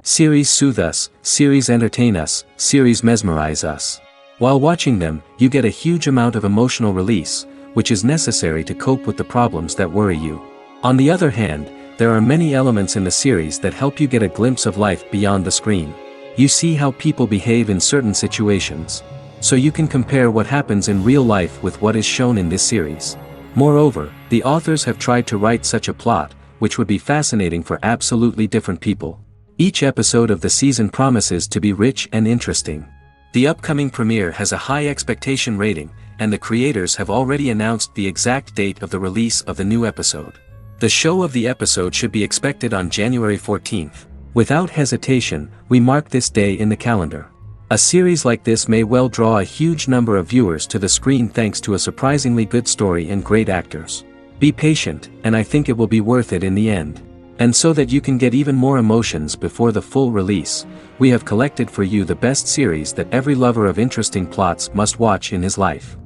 Series soothe us, series entertain us, series mesmerize us. While watching them, you get a huge amount of emotional release, which is necessary to cope with the problems that worry you. On the other hand, there are many elements in the series that help you get a glimpse of life beyond the screen. You see how people behave in certain situations. So you can compare what happens in real life with what is shown in this series. Moreover, the authors have tried to write such a plot, which would be fascinating for absolutely different people. Each episode of the season promises to be rich and interesting. The upcoming premiere has a high expectation rating, and the creators have already announced the exact date of the release of the new episode. The show of the episode should be expected on January 14th. Without hesitation, we mark this day in the calendar. A series like this may well draw a huge number of viewers to the screen thanks to a surprisingly good story and great actors. Be patient, and I think it will be worth it in the end. And so that you can get even more emotions before the full release, we have collected for you the best series that every lover of interesting plots must watch in his life.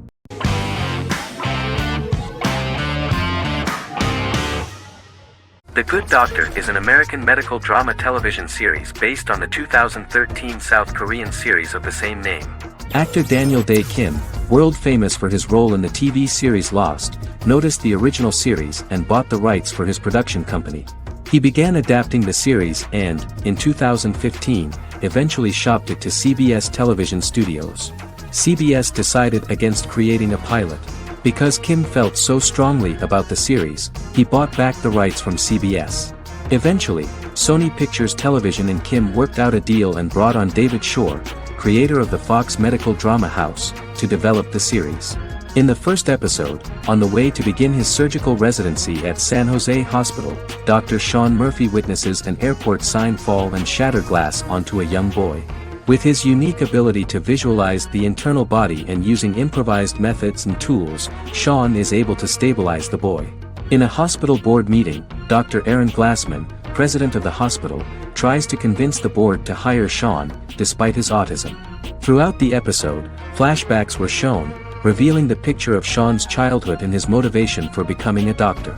The Good Doctor is an American medical drama television series based on the 2013 South Korean series of the same name. Actor Daniel Dae Kim, world famous for his role in the TV series Lost, noticed the original series and bought the rights for his production company. He began adapting the series and, in 2015, eventually shopped it to CBS Television Studios. CBS decided against creating a pilot. Because Kim felt so strongly about the series, he bought back the rights from CBS. Eventually, Sony Pictures Television and Kim worked out a deal and brought on David Shore, creator of the Fox medical drama house, to develop the series. In the first episode, on the way to begin his surgical residency at San Jose Hospital, Dr. Sean Murphy witnesses an airport sign fall and shatter glass onto a young boy. With his unique ability to visualize the internal body and using improvised methods and tools, Sean is able to stabilize the boy. In a hospital board meeting, Dr. Aaron Glassman, president of the hospital, tries to convince the board to hire Sean, despite his autism. Throughout the episode, flashbacks were shown, revealing the picture of Sean's childhood and his motivation for becoming a doctor.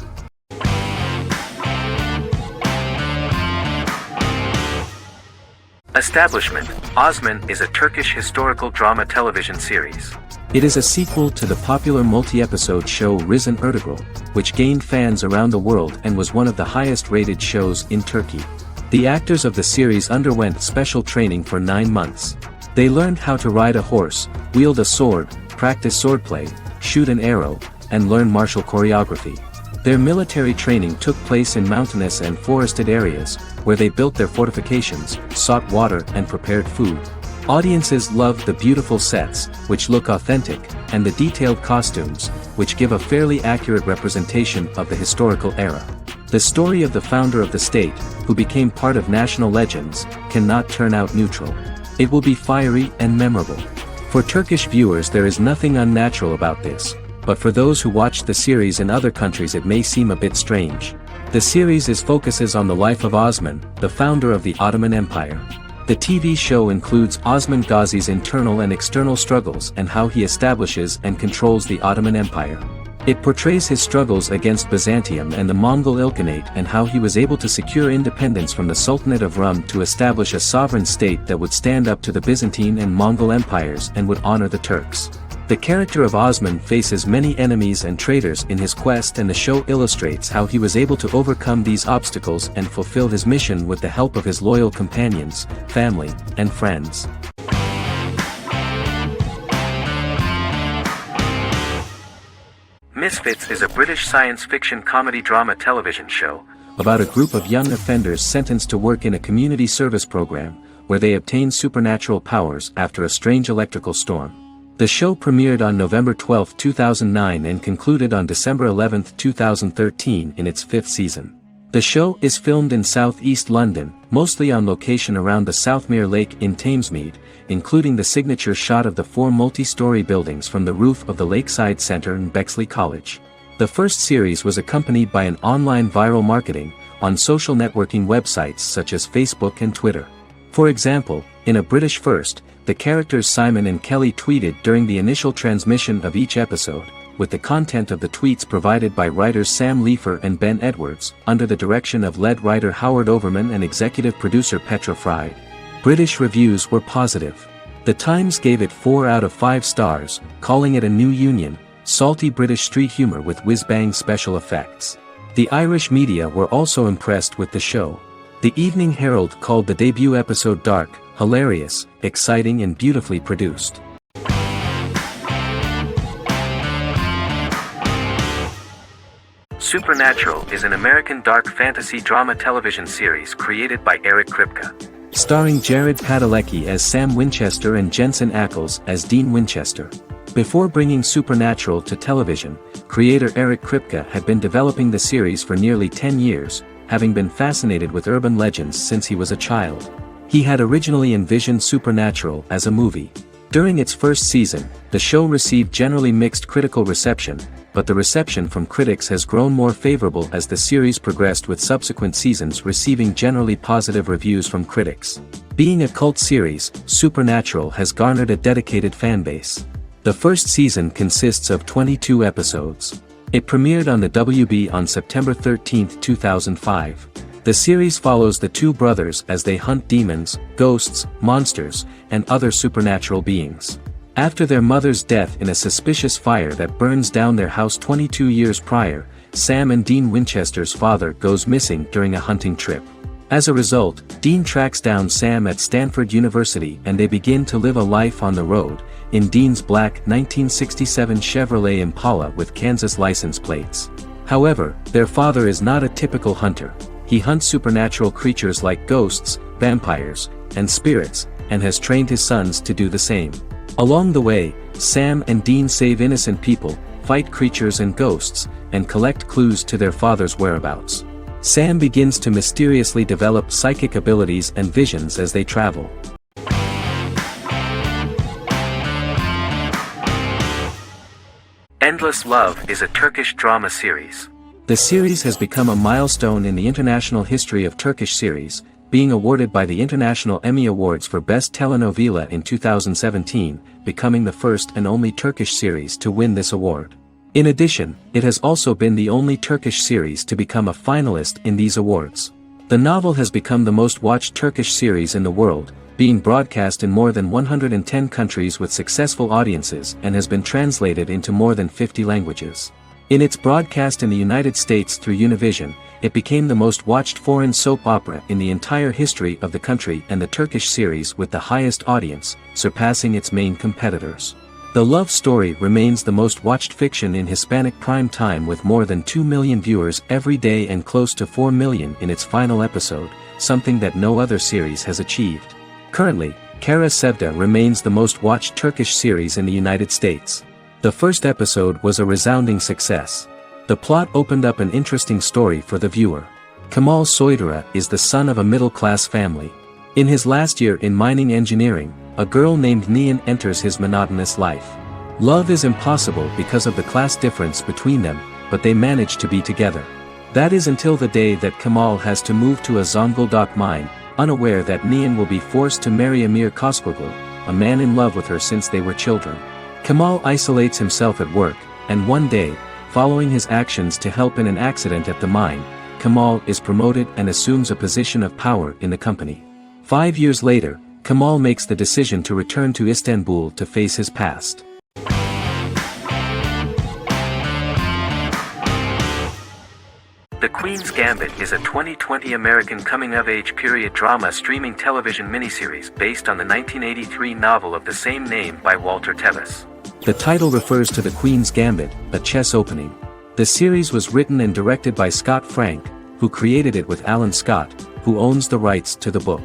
Establishment: Osman is a Turkish historical drama television series. It is a sequel to the popular multi-episode show Risen Ertugrul, which gained fans around the world and was one of the highest-rated shows in Turkey. The actors of the series underwent special training for 9 months. They learned how to ride a horse, wield a sword, practice swordplay, shoot an arrow, and learn martial choreography. Their military training took place in mountainous and forested areas, where they built their fortifications, sought water and prepared food. Audiences loved the beautiful sets, which look authentic, and the detailed costumes, which give a fairly accurate representation of the historical era. The story of the founder of the state, who became part of national legends, cannot turn out neutral. It will be fiery and memorable. For Turkish viewers there is nothing unnatural about this, but for those who watched the series in other countries it may seem a bit strange. The series focuses on the life of Osman, the founder of the Ottoman Empire. The TV show includes Osman Ghazi's internal and external struggles and how he establishes and controls the Ottoman Empire. It portrays his struggles against Byzantium and the Mongol Ilkhanate and how he was able to secure independence from the Sultanate of Rum to establish a sovereign state that would stand up to the Byzantine and Mongol empires and would honor the Turks. The character of Osman faces many enemies and traitors in his quest, and the show illustrates how he was able to overcome these obstacles and fulfill his mission with the help of his loyal companions, family, and friends. Misfits is a British science fiction comedy drama television show about a group of young offenders sentenced to work in a community service program, where they obtain supernatural powers after a strange electrical storm. The show premiered on November 12, 2009 and concluded on December 11, 2013 in its 5th season. The show is filmed in southeast London, mostly on location around the Southmere Lake in Thamesmead, including the signature shot of the 4 multi-story buildings from the roof of the Lakeside Centre in Bexley College. The first series was accompanied by an online viral marketing on social networking websites such as Facebook and Twitter. For example, in a British first, the characters Simon and Kelly tweeted during the initial transmission of each episode, with the content of the tweets provided by writers Sam Leifer and Ben Edwards, under the direction of lead writer Howard Overman and executive producer Petra Fried. British reviews were positive. The Times gave it 4 out of 5 stars, calling it a new union, salty British street humor with whiz-bang special effects. The Irish media were also impressed with the show. The Evening Herald called the debut episode dark, hilarious, exciting and beautifully produced. Supernatural is an American dark fantasy drama television series created by Eric Kripke. Starring Jared Padalecki as Sam Winchester and Jensen Ackles as Dean Winchester. Before bringing Supernatural to television, creator Eric Kripke had been developing the series for nearly 10 years, having been fascinated with urban legends since he was a child. He had originally envisioned Supernatural as a movie. During its first season, the show received generally mixed critical reception, but the reception from critics has grown more favorable as the series progressed, with subsequent seasons receiving generally positive reviews from critics. Being a cult series, Supernatural has garnered a dedicated fanbase. The first season consists of 22 episodes. It premiered on the WB on September 13, 2005. The series follows the two brothers as they hunt demons, ghosts, monsters, and other supernatural beings. After their mother's death in a suspicious fire that burns down their house 22 years prior, Sam and Dean Winchester's father goes missing during a hunting trip. As a result, Dean tracks down Sam at Stanford University and they begin to live a life on the road, in Dean's black 1967 Chevrolet Impala with Kansas license plates. However, their father is not a typical hunter. He hunts supernatural creatures like ghosts, vampires, and spirits, and has trained his sons to do the same. Along the way, Sam and Dean save innocent people, fight creatures and ghosts, and collect clues to their father's whereabouts. Sam begins to mysteriously develop psychic abilities and visions as they travel. Endless Love is a Turkish drama series. The series has become a milestone in the international history of Turkish series, being awarded by the International Emmy Awards for Best Telenovela in 2017, becoming the first and only Turkish series to win this award. In addition, it has also been the only Turkish series to become a finalist in these awards. The novel has become the most watched Turkish series in the world, being broadcast in more than 110 countries with successful audiences, and has been translated into more than 50 languages. In its broadcast in the United States through Univision, it became the most watched foreign soap opera in the entire history of the country and the Turkish series with the highest audience, surpassing its main competitors. The love story remains the most watched fiction in Hispanic prime time with more than 2 million viewers every day and close to 4 million in its final episode, something that no other series has achieved. Currently, Kara Sevda remains the most watched Turkish series in the United States. The first episode was a resounding success. The plot opened up an interesting story for the viewer. Kemal Soydura is the son of a middle-class family. In his last year in mining engineering, a girl named Nihan enters his monotonous life. Love is impossible because of the class difference between them, but they manage to be together. That is until the day that Kemal has to move to a Zonguldak mine, unaware that Nihan will be forced to marry Amir Koskoglu, a man in love with her since they were children. Kemal isolates himself at work, and one day, following his actions to help in an accident at the mine, Kemal is promoted and assumes a position of power in the company. 5 years later, Kemal makes the decision to return to Istanbul to face his past. The Queen's Gambit is a 2020 American coming-of-age period drama streaming television miniseries based on the 1983 novel of the same name by Walter Tevis. The title refers to the Queen's Gambit, a chess opening. The series was written and directed by Scott Frank, who created it with Alan Scott, who owns the rights to the book.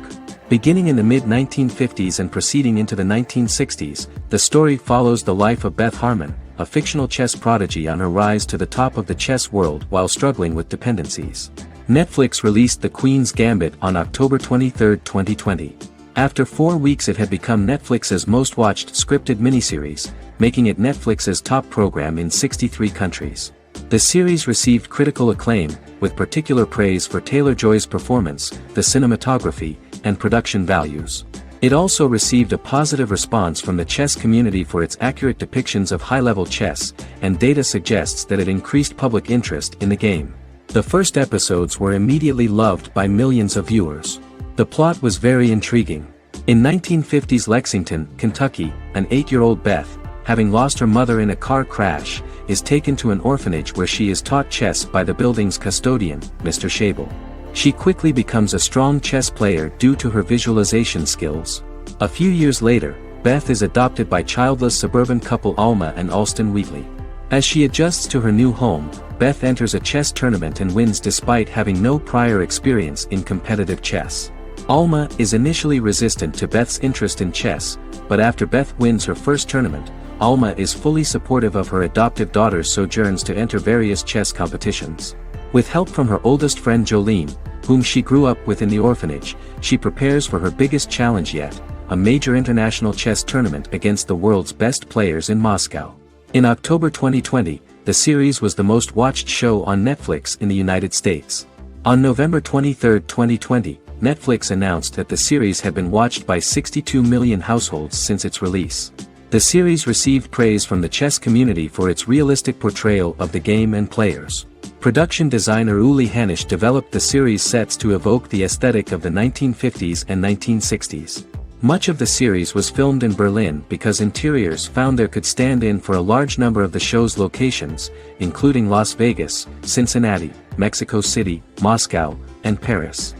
Beginning in the mid-1950s and proceeding into the 1960s, the story follows the life of Beth Harmon, a fictional chess prodigy on her rise to the top of the chess world while struggling with dependencies. Netflix released The Queen's Gambit on October 23, 2020. After 4 weeks it had become Netflix's most watched scripted miniseries, making it Netflix's top program in 63 countries. The series received critical acclaim, with particular praise for Taylor-Joy's performance, the cinematography, and production values. It also received a positive response from the chess community for its accurate depictions of high-level chess, and data suggests that it increased public interest in the game. The first episodes were immediately loved by millions of viewers. The plot was very intriguing. In 1950s Lexington, Kentucky, an 8-year-old Beth, having lost her mother in a car crash, is taken to an orphanage where she is taught chess by the building's custodian, Mr. Schabel. She quickly becomes a strong chess player due to her visualization skills. A few years later, Beth is adopted by childless suburban couple Alma and Alston Wheatley. As she adjusts to her new home, Beth enters a chess tournament and wins despite having no prior experience in competitive chess. Alma is initially resistant to Beth's interest in chess, but after Beth wins her first tournament, Alma is fully supportive of her adoptive daughter's sojourns to enter various chess competitions. With help from her oldest friend Jolene, whom she grew up with in the orphanage, she prepares for her biggest challenge yet, a major international chess tournament against the world's best players in Moscow. In October 2020, the series was the most watched show on Netflix in the United States. On November 23, 2020, Netflix announced that the series had been watched by 62 million households since its release. The series received praise from the chess community for its realistic portrayal of the game and players. Production designer Uli Hanisch developed the series' sets to evoke the aesthetic of the 1950s and 1960s. Much of the series was filmed in Berlin because interiors found there could stand in for a large number of the show's locations, including Las Vegas, Cincinnati, Mexico City, Moscow, and Paris.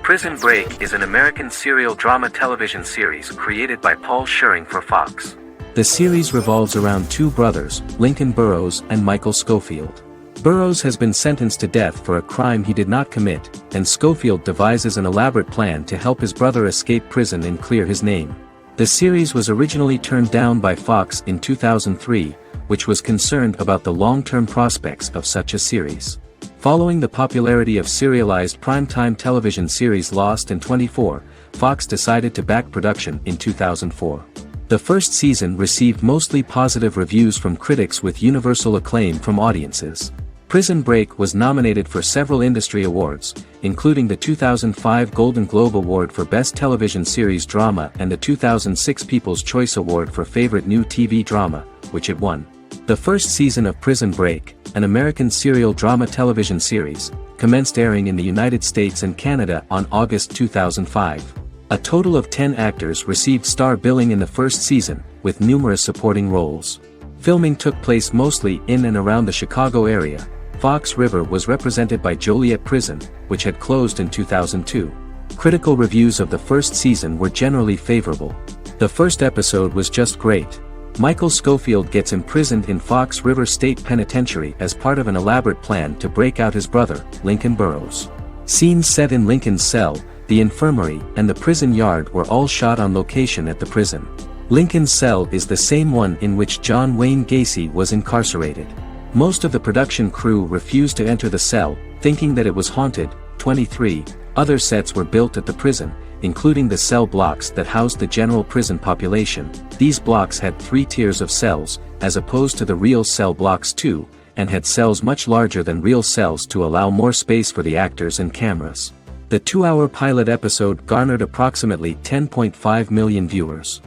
Prison Break is an American serial drama television series created by Paul Scheuring for Fox. The series revolves around two brothers, Lincoln Burrows and Michael Scofield. Burrows has been sentenced to death for a crime he did not commit, and Scofield devises an elaborate plan to help his brother escape prison and clear his name. The series was originally turned down by Fox in 2003, which was concerned about the long-term prospects of such a series. Following the popularity of serialized primetime television series Lost and 24, Fox decided to back production in 2004. The first season received mostly positive reviews from critics with universal acclaim from audiences. Prison Break was nominated for several industry awards, including the 2005 Golden Globe Award for Best Television Series Drama and the 2006 People's Choice Award for Favorite New TV Drama, which it won. The first season of Prison Break, an American serial drama television series, commenced airing in the United States and Canada on August 2005. A total of 10 actors received star billing in the first season, with numerous supporting roles. Filming took place mostly in and around the Chicago area. Fox River was represented by Joliet Prison, which had closed in 2002. Critical reviews of the first season were generally favorable. The first episode was just great. Michael Scofield gets imprisoned in Fox River State Penitentiary as part of an elaborate plan to break out his brother, Lincoln Burrows. Scenes set in Lincoln's cell, the infirmary, and the prison yard were all shot on location at the prison. Lincoln's cell is the same one in which John Wayne Gacy was incarcerated. Most of the production crew refused to enter the cell, thinking that it was haunted. 23 other sets were built at the prison, including the cell blocks that housed the general prison population. These blocks had 3 tiers of cells, as opposed to the real cell blocks 2, and had cells much larger than real cells to allow more space for the actors and cameras. The 2-hour pilot episode garnered approximately 10.5 million viewers.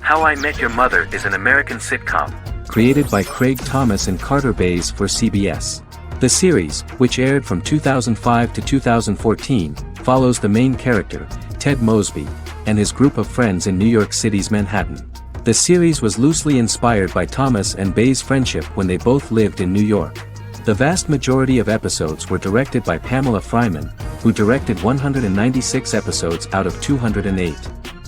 How I Met Your Mother is an American sitcom, created by Craig Thomas and Carter Bays for CBS. The series, which aired from 2005 to 2014, follows the main character, Ted Mosby, and his group of friends in New York City's Manhattan. The series was loosely inspired by Thomas and Bay's friendship when they both lived in New York. The vast majority of episodes were directed by Pamela Fryman, who directed 196 episodes out of 208.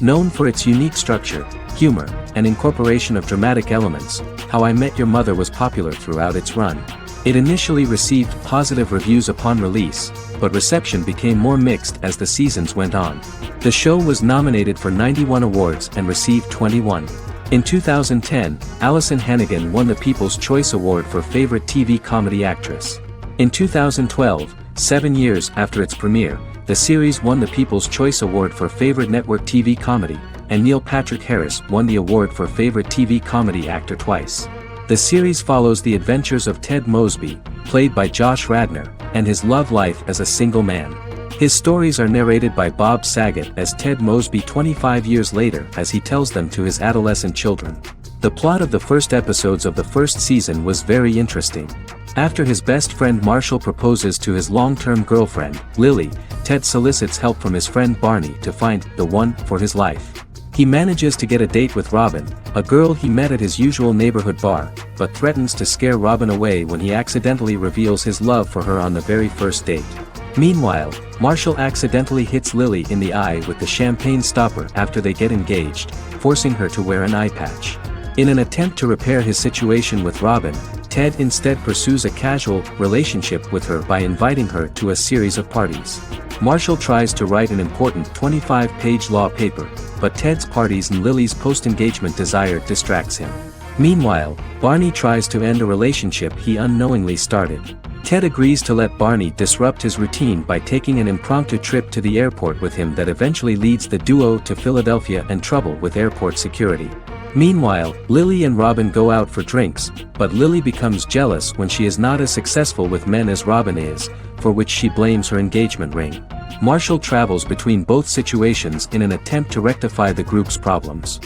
Known for its unique structure, humor, and incorporation of dramatic elements, How I Met Your Mother was popular throughout its run. It initially received positive reviews upon release, but reception became more mixed as the seasons went on. The show was nominated for 91 awards and received 21. In 2010, Allison Hannigan won the People's Choice Award for Favorite TV Comedy Actress. In 2012, 7 years after its premiere, the series won the People's Choice Award for Favorite Network TV Comedy, and Neil Patrick Harris won the award for Favorite TV Comedy Actor twice. The series follows the adventures of Ted Mosby, played by Josh Radnor, and his love life as a single man. His stories are narrated by Bob Saget as Ted Mosby 25 years later as he tells them to his adolescent children. The plot of the first episodes of the first season was very interesting. After his best friend Marshall proposes to his long-term girlfriend, Lily, Ted solicits help from his friend Barney to find the one for his life. He manages to get a date with Robin, a girl he met at his usual neighborhood bar, but threatens to scare Robin away when he accidentally reveals his love for her on the very first date. Meanwhile, Marshall accidentally hits Lily in the eye with the champagne stopper after they get engaged, forcing her to wear an eye patch. In an attempt to repair his situation with Robin, Ted instead pursues a casual relationship with her by inviting her to a series of parties. Marshall tries to write an important 25-page law paper, but Ted's parties and Lily's post-engagement desire distracts him. Meanwhile, Barney tries to end a relationship he unknowingly started. Ted agrees to let Barney disrupt his routine by taking an impromptu trip to the airport with him that eventually leads the duo to Philadelphia and trouble with airport security. Meanwhile, Lily and Robin go out for drinks, but Lily becomes jealous when she is not as successful with men as Robin is, for which she blames her engagement ring. Marshall travels between both situations in an attempt to rectify the group's problems.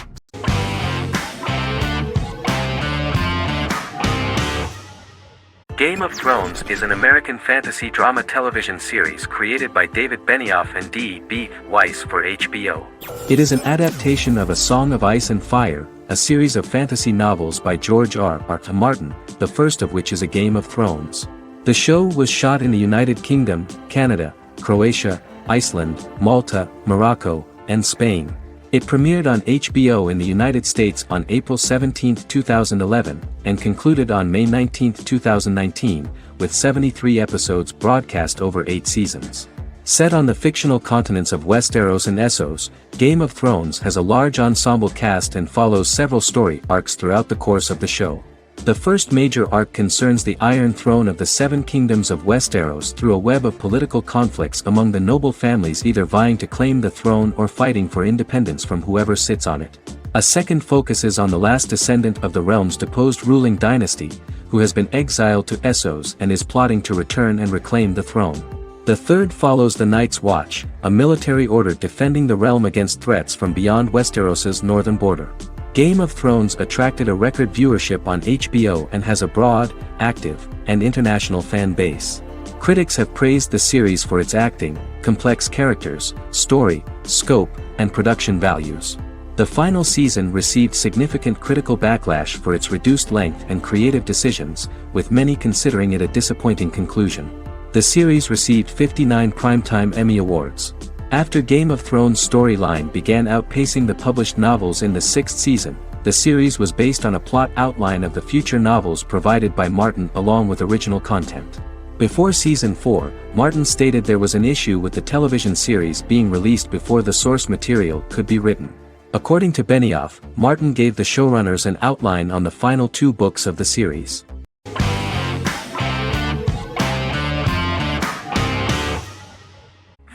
Game of Thrones is an American fantasy drama television series created by David Benioff and D.B. Weiss for HBO. It is an adaptation of A Song of Ice and Fire, a series of fantasy novels by George R.R. Martin, the first of which is A Game of Thrones. The show was shot in the United Kingdom, Canada, Croatia, Iceland, Malta, Morocco, and Spain. It premiered on HBO in the United States on April 17, 2011, and concluded on May 19, 2019, with 73 episodes broadcast over 8 seasons. Set on the fictional continents of Westeros and Essos, Game of Thrones has a large ensemble cast and follows several story arcs throughout the course of the show. The first major arc concerns the Iron Throne of the Seven Kingdoms of Westeros through a web of political conflicts among the noble families either vying to claim the throne or fighting for independence from whoever sits on it. A second focuses on the last descendant of the realm's deposed ruling dynasty, who has been exiled to Essos and is plotting to return and reclaim the throne. The third follows the Night's Watch, a military order defending the realm against threats from beyond Westeros's northern border. Game of Thrones attracted a record viewership on HBO and has a broad, active, and international fan base. Critics have praised the series for its acting, complex characters, story, scope, and production values. The final season received significant critical backlash for its reduced length and creative decisions, with many considering it a disappointing conclusion. The series received 59 Primetime Emmy Awards. After Game of Thrones' storyline began outpacing the published novels in the 6th season, the series was based on a plot outline of the future novels provided by Martin along with original content. Before Season 4, Martin stated there was an issue with the television series being released before the source material could be written. According to Benioff, Martin gave the showrunners an outline on the final 2 books of the series.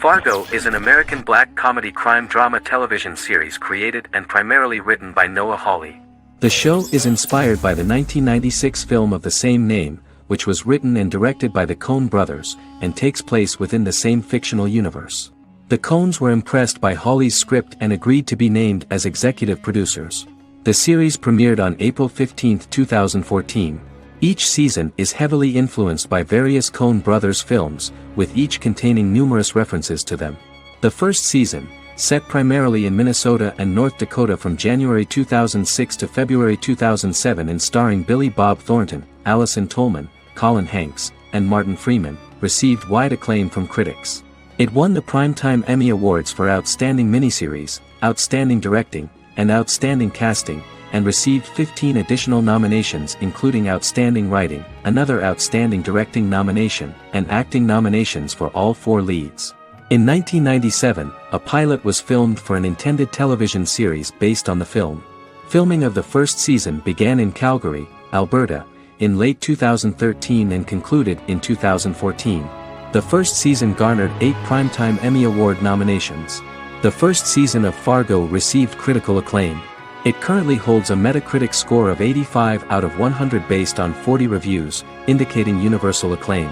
Fargo is an American black comedy crime drama television series created and primarily written by Noah Hawley. The show is inspired by the 1996 film of the same name, which was written and directed by the Coen brothers, and takes place within the same fictional universe. The Coens were impressed by Hawley's script and agreed to be named as executive producers. The series premiered on April 15, 2014. Each season is heavily influenced by various Coen brothers films, with each containing numerous references to them. The first season, set primarily in Minnesota and North Dakota from January 2006 to February 2007 and starring Billy Bob Thornton, Allison Tolman, Colin Hanks, and Martin Freeman, received wide acclaim from critics. It won the Primetime Emmy Awards for Outstanding Miniseries, Outstanding Directing, and Outstanding Casting, and received 15 additional nominations including Outstanding Writing, another Outstanding Directing nomination, and acting nominations for all 4 leads. In 1997, a pilot was filmed for an intended television series based on the film. Filming of the first season began in Calgary, Alberta, in late 2013 and concluded in 2014. The first season garnered 8 Primetime Emmy Award nominations. The first season of Fargo received critical acclaim. It currently holds a Metacritic score of 85 out of 100 based on 40 reviews, indicating universal acclaim.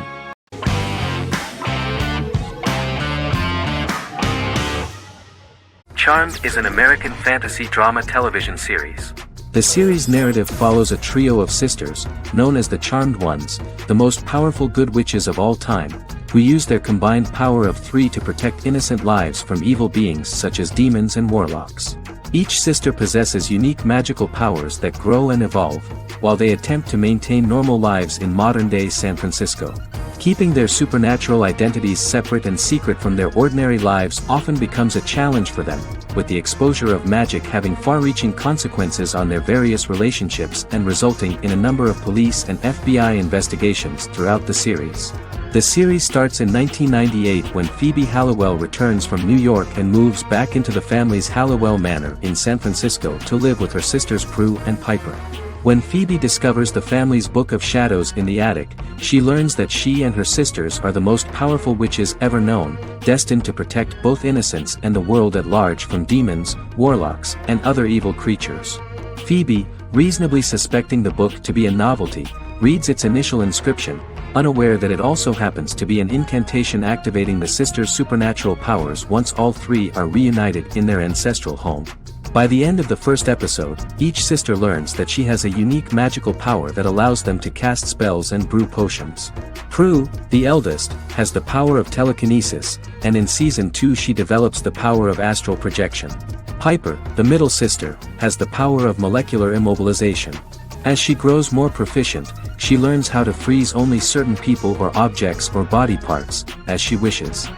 Charmed is an American fantasy drama television series. The series' narrative follows a trio of sisters, known as the Charmed Ones, the most powerful good witches of all time, who use their combined power of 3 to protect innocent lives from evil beings such as demons and warlocks. Each sister possesses unique magical powers that grow and evolve, while they attempt to maintain normal lives in modern-day San Francisco. Keeping their supernatural identities separate and secret from their ordinary lives often becomes a challenge for them, with the exposure of magic having far-reaching consequences on their various relationships and resulting in a number of police and FBI investigations throughout the series. The series starts in 1998 when Phoebe Halliwell returns from New York and moves back into the family's Halliwell Manor in San Francisco to live with her sisters Prue and Piper. When Phoebe discovers the family's Book of Shadows in the attic, she learns that she and her sisters are the most powerful witches ever known, destined to protect both innocents and the world at large from demons, warlocks, and other evil creatures. Phoebe, reasonably suspecting the book to be a novelty, reads its initial inscription, unaware that it also happens to be an incantation activating the sisters' supernatural powers once all 3 are reunited in their ancestral home. By the end of the first episode, each sister learns that she has a unique magical power that allows them to cast spells and brew potions. Prue, the eldest, has the power of telekinesis, and in Season 2 she develops the power of astral projection. Piper, the middle sister, has the power of molecular immobilization. As she grows more proficient, she learns how to freeze only certain people or objects or body parts, as she wishes.